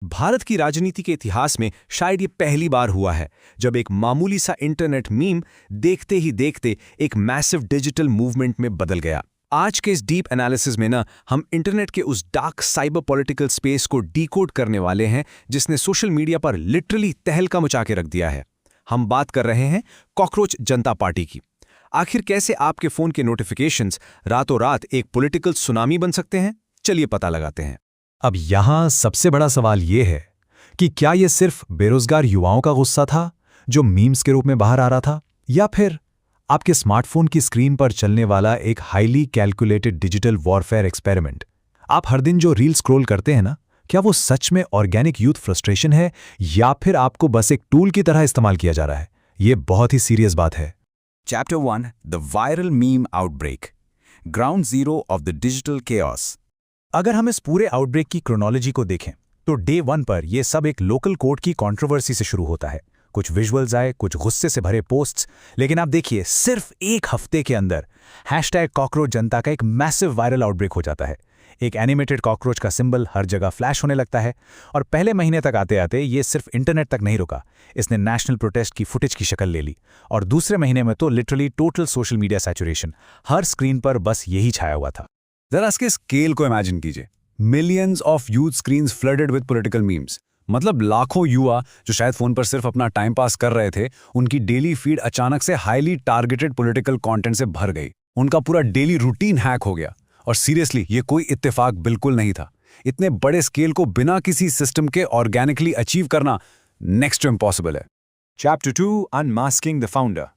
भारत की राजनीति के इतिहास में शायद ये पहली बार हुआ है जब एक मामूली सा इंटरनेट मीम देखते ही देखते एक मैसिव डिजिटल मूवमेंट में बदल गया। आज के इस डीप एनालिसिस में ना हम इंटरनेट के उस डार्क साइबर पॉलिटिकल स्पेस को डीकोड करने वाले हैं जिसने सोशल मीडिया पर लिटरली तहलका मचा के रख दिया है। हम बात कर रहे हैं कॉकरोच जनता पार्टी की। आखिर कैसे आपके फोन के नोटिफिकेशंस रातों रात एक पॉलिटिकल सुनामी बन सकते हैं, चलिए पता लगाते हैं। अब यहां सबसे बड़ा सवाल यह है कि क्या यह सिर्फ बेरोजगार युवाओं का गुस्सा था जो मीम्स के रूप में बाहर आ रहा था, या फिर आपके स्मार्टफोन की स्क्रीन पर चलने वाला एक highly calculated digital warfare experiment. आप हर दिन जो रील स्क्रॉल करते हैं ना, क्या वो सच में ऑर्गेनिक यूथ फ्रस्ट्रेशन है या फिर आपको बस एक टूल की तरह इस्तेमाल किया जा रहा है? यह बहुत ही सीरियस बात है। Chapter 1 The Viral Meme Outbreak Ground Zero of the Digital Chaos। अगर हम इस पूरे आउटब्रेक की क्रोनोलॉजी को देखें तो डे 1 पर यह सब एक लोकल कोर्ट की कंट्रोवर्सी से शुरू होता है। कुछ विजुअल्स आए, कुछ गुस्से से भरे पोस्ट्स, लेकिन आप देखिए सिर्फ एक हफ्ते के अंदर #कॉकरोच जनता का एक मैसिव वायरल आउटब्रेक हो जाता है। एक एनिमेटेड कॉकरोच का सिंबल हर जगह फ्लैश होने लगता है और पहले महीने तक आते आते ये सिर्फ इंटरनेट तक नहीं रुका, इसने नेशनल प्रोटेस्ट की फुटेज की शक्ल ले ली और दूसरे महीने में तो literally total social media saturation, हर स्क्रीन पर बस यही छाया हुआ था। जरा इसके स्केल को इमेजिन कीजिए। Millions of youth screens flooded with political memes. मतलब लाखों युवा जो शायद फोन पर सिर्फ अपना टाइम पास कर रहे थे, उनकी डेली फीड अचानक से हाईली टारगेटेड पॉलिटिकल कंटेंट से भर गई। उनका पूरा डेली रूटीन हैक हो गया। और सीरियसली ये कोई इत्तेफाक बिल्कुल नहीं था। इतने बड़े स्केल को बिना किसी सिस्टम के ऑर्गेनिकली अचीव करना नेक्स्ट टू इम्पॉसिबल है। Chapter 2 unmasking the founder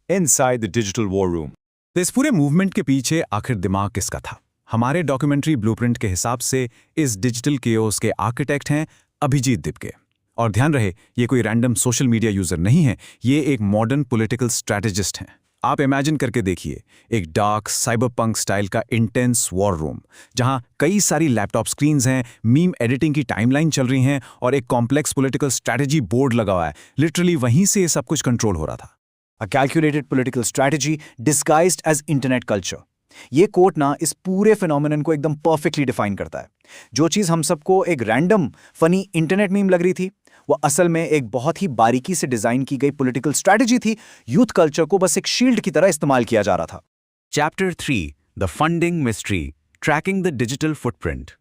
inside the digital war room. तो इस पूरे मूवमेंट के पीछे आखिर दिमाग किसका था? हमारे डॉक्यूमेंट्री ब्लूप्रिंट के हिसाब से इस डिजिटल केओस के आर्किटेक्ट हैं अभिजीत दिपके। और ध्यान रहे, ये कोई रैंडम सोशल मीडिया यूजर नहीं है, ये एक मॉडर्न पॉलिटिकल स्ट्रैटेजिस्ट हैं। आप इमेजिन करके देखिए एक डार्क साइबरपंक स्टाइल का इंटेंस वॉर रूम जहां कई सारी लैपटॉप स्क्रीन्स हैं, मीम एडिटिंग की टाइमलाइन चल रही हैं और एक कॉम्प्लेक्स पॉलिटिकल स्ट्रैटेजी बोर्ड लगा हुआ है। लिटरली वहीं से ये सब कुछ कंट्रोल हो रहा था। A calculated political strategy disguised as internet culture। ये कोट ना इस पूरे फिनोमेनन को एकदम परफेक्टली डिफाइन करता है। जो चीज़ हम सबको एक रैंडम फनी इंटरनेट मीम लग रही थी, वो असल में एक बहुत ही बारीकी से डिजाइन की गई पॉलिटिकल स्ट्रैटेजी थी। यूथ कल्चर को बस एक शील्ड की तरह इस्तेमाल किया जा रहा था। Chapter 3 The Funding Mystery Tracking the Digital Footprint।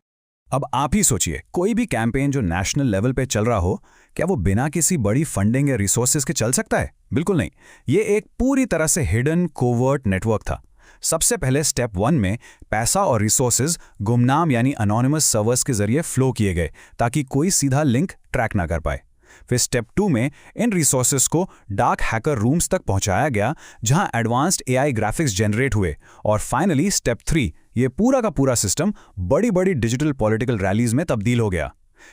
अब आप ही सोचिए, कोई भी कैंपेन जो नेशनल लेवल पे चल रहा हो, क्या वो बिना किसी बड़ी फंडिंग या रिसोर्सेज के चल सकता है? बिल्कुल नहीं। ये एक पूरी तरह से हिडन कोवर्ट नेटवर्क था। सबसे पहले स्टेप 1 में पैसा और रिसोर्सेज गुमनाम यानी अनोनिमस सर्वर्स के जरिए फ्लो किए गए ताकि कोई सीधा लिंक ट्रैक ना कर पाए। फिर स्टेप 2 में इन रिसोर्सेज को डार्क हैकर रूम्स तक पहुंचाया गया जहां एडवांस्ड एआई ग्राफिक्स जनरेट हुए। और फाइनली स्टेप 3, ये पूरा का पूरा सिस्टम बड़ी बड़ी डिजिटल पॉलिटिकल रैलीज में तब्दील हो गया।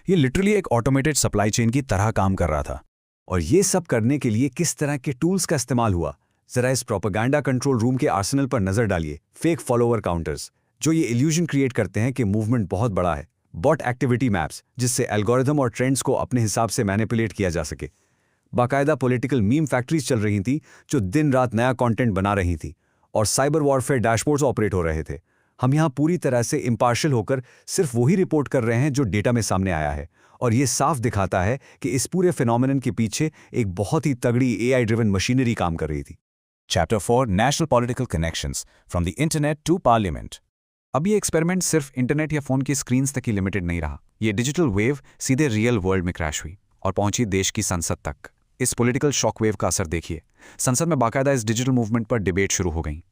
ये लिटरली एक ऑटोमेटेड सप्लाई चेन की तरह काम कर रहा था। और ये सब करने के लिए किस तरह के टूल्स का इस्तेमाल हुआ, जरा इस प्रोपेगेंडा कंट्रोल रूम के आर्सेनल पर नजर डालिए। फेक फॉलोअर काउंटर्स जो ये इल्यूजन क्रिएट करते हैं कि मूवमेंट बहुत बड़ा है। बॉट एक्टिविटी मैप्स जिससे एल्गोरिथम और ट्रेंड्स को अपने हिसाब से मैनिपुलेट किया जा सके। बाकायदा पॉलिटिकल मीम फैक्ट्रीज चल रही थी जो दिन रात नया कंटेंट बना रही थी। और साइबर वॉरफेयर डैशबोर्ड्स ऑपरेट हो रहे थे। हम यहाँ पूरी तरह से इम्पार्शियल होकर सिर्फ वही रिपोर्ट कर रहे हैं जो डेटा में सामने आया है। और ये साफ दिखाता है कि इस पूरे फिनोमेनन के पीछे एक बहुत ही तगड़ी एआई ड्रिवन मशीनरी काम कर रही थी। Chapter 4 national political connections from the internet to parliament. अब ये एक्सपेरिमेंट सिर्फ इंटरनेट या फोन की स्क्रीन्स तक ही लिमिटेड नहीं रहा। ये डिजिटल वेव सीधे रियल वर्ल्ड में क्रैश हुई और पहुंची देश की संसद तक। इस पॉलिटिकल शॉक वेव का असर देखिए। संसद में बाकायदा इस डिजिटल मूवमेंट पर डिबेट शुरू हो गई।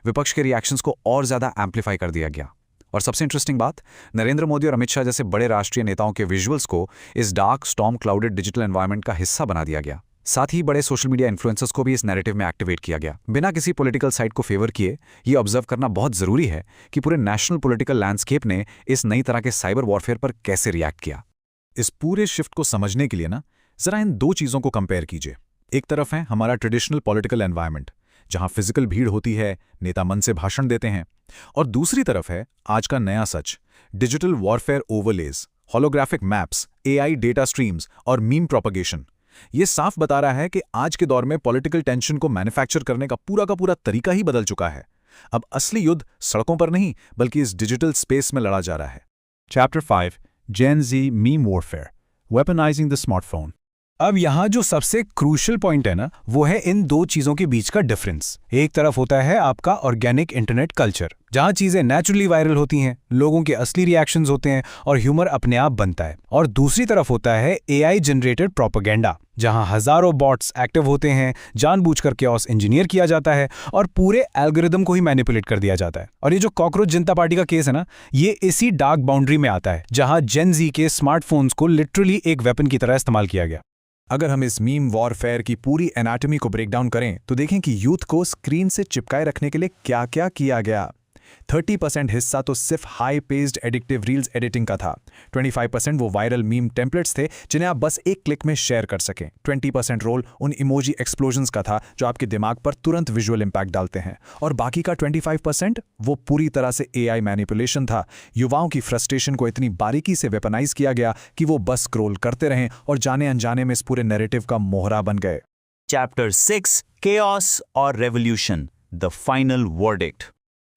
विपक्ष के रिएक्शंस को और ज्यादा एम्पलीफाई कर दिया गया। और सबसे इंटरेस्टिंग बात, नरेंद्र मोदी और अमित शाह जैसे बड़े राष्ट्रीय नेताओं के विजुअल्स को इस dark storm clouded digital environment का हिस्सा बना दिया गया। साथ ही बड़े सोशल मीडिया इन्फ्लुएंसर्स को भी इस नैरेटिव में एक्टिवेट किया गया। बिना किसी पॉलिटिकल साइड को फेवर किए ये ऑब्जर्व करना बहुत जरूरी है कि पूरे नेशनल पॉलिटिकल लैंडस्केप ने इस नई तरह के साइबर वॉरफेयर पर कैसे रिएक्ट किया। इस पूरे शिफ्ट को समझने के लिए ना जरा इन दो चीजों को कंपेयर कीजिए। एक तरफ है हमारा ट्रेडिशनल पॉलिटिकल एनवायरनमेंट जहां फिजिकल भीड़ होती है, नेता मन से भाषण देते हैं, और दूसरी तरफ है आज का नया सच, digital warfare overlays, holographic maps, AI data streams और मीम प्रोपगेशन। ये साफ बता रहा है कि आज के दौर में पॉलिटिकल टेंशन को मैन्युफैक्चर करने का पूरा तरीका ही बदल चुका है। अब असली युद्ध सड़कों पर नहीं बल्कि इस डिजिटल स्पेस में लड़ा जा रहा है। Chapter 5 Gen Z meme warfare weaponizing the smartphone. अब यहाँ जो सबसे क्रूशियल पॉइंट है ना, वो है इन दो चीजों के बीच का डिफरेंस। एक तरफ होता है आपका ऑर्गेनिक इंटरनेट कल्चर, जहाँ चीजें नेचुरली वायरल होती हैं, लोगों के असली रिएक्शंस होते हैं और ह्यूमर अपने आप बनता है। और दूसरी तरफ होता है AI जनरेटेड प्रोपेगेंडा, जहाँ हजारों बॉट्स एक्टिव होते हैं, जानबूझकर chaos इंजीनियर किया जाता है और पूरे एल्गोरिदम को ही मैनिपुलेट कर दिया जाता है। और ये जो कॉकरोच जनता पार्टी का केस है ना, ये इसी डार्क बाउंड्री में आता है, जहाँ जेन जी के स्मार्टफोन्स को लिटरली एक वेपन की तरह इस्तेमाल किया गया। अगर हम इस मीम वॉरफेयर की पूरी एनाटॉमी को ब्रेक डाउन करें तो देखें कि यूथ को स्क्रीन से चिपकाए रखने के लिए क्या क्या किया गया। 30% हिस्सा तो सिर्फ high paced addictive reels editing का था। 25% वो वायरल मीम टेम्पलेट्स थे जिन्हें आप बस एक क्लिक में शेयर कर सकें। 20% रोल उन इमोजी एक्सप्लोजन्स का था जो आपके दिमाग पर तुरंत विजुअल इंपैक्ट डालते हैं। और बाकी का 25% वो पूरी तरह से AI मैनिपुलेशन था। युवाओं की फ्रस्ट्रेशन को इतनी बारीकी से वेपनाइज किया गया कि वो बस स्क्रॉल करते रहें और जाने अनजाने में इस पूरे नैरेटिव का मोहरा बन गए। Chapter 6 Chaos or Revolution The Final Verdict.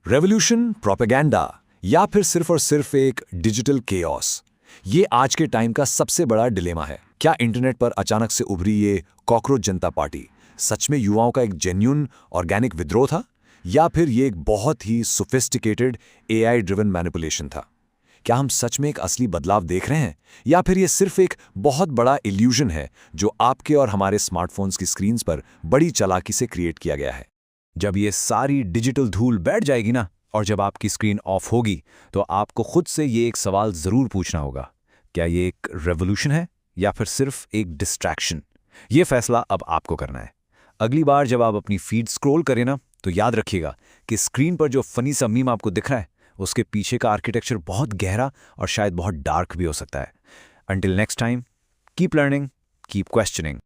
Revolution, propaganda या फिर सिर्फ और सिर्फ एक डिजिटल केओस, ये आज के टाइम का सबसे बड़ा डिलेमा है। क्या इंटरनेट पर अचानक से उभरी ये कॉकरोच जनता पार्टी सच में युवाओं का एक जेन्युइन ऑर्गेनिक विद्रोह था, या फिर ये एक बहुत ही सोफिस्टिकेटेड AI ड्रिवन मैनिपुलेशन था? क्या हम सच में एक असली बदलाव देख रहे हैं, या फिर ये सिर्फ एक बहुत बड़ा इल्यूजन है जो आपके और हमारे स्मार्टफोन्स की स्क्रीन्स पर बड़ी चालाकी से क्रिएट किया गया है? जब ये सारी डिजिटल धूल बैठ जाएगी ना, और जब आपकी स्क्रीन ऑफ होगी, तो आपको खुद से ये एक सवाल जरूर पूछना होगा, क्या ये एक रेवोल्यूशन है या फिर सिर्फ एक डिस्ट्रैक्शन? ये फैसला अब आपको करना है। अगली बार जब आप अपनी फीड स्क्रॉल करें ना, तो याद रखिएगा कि स्क्रीन पर जो फनी सा मीम आपको दिख रहा है, उसके पीछे का आर्किटेक्चर बहुत गहरा और शायद बहुत डार्क भी हो सकता है। Until next time, keep learning, keep questioning.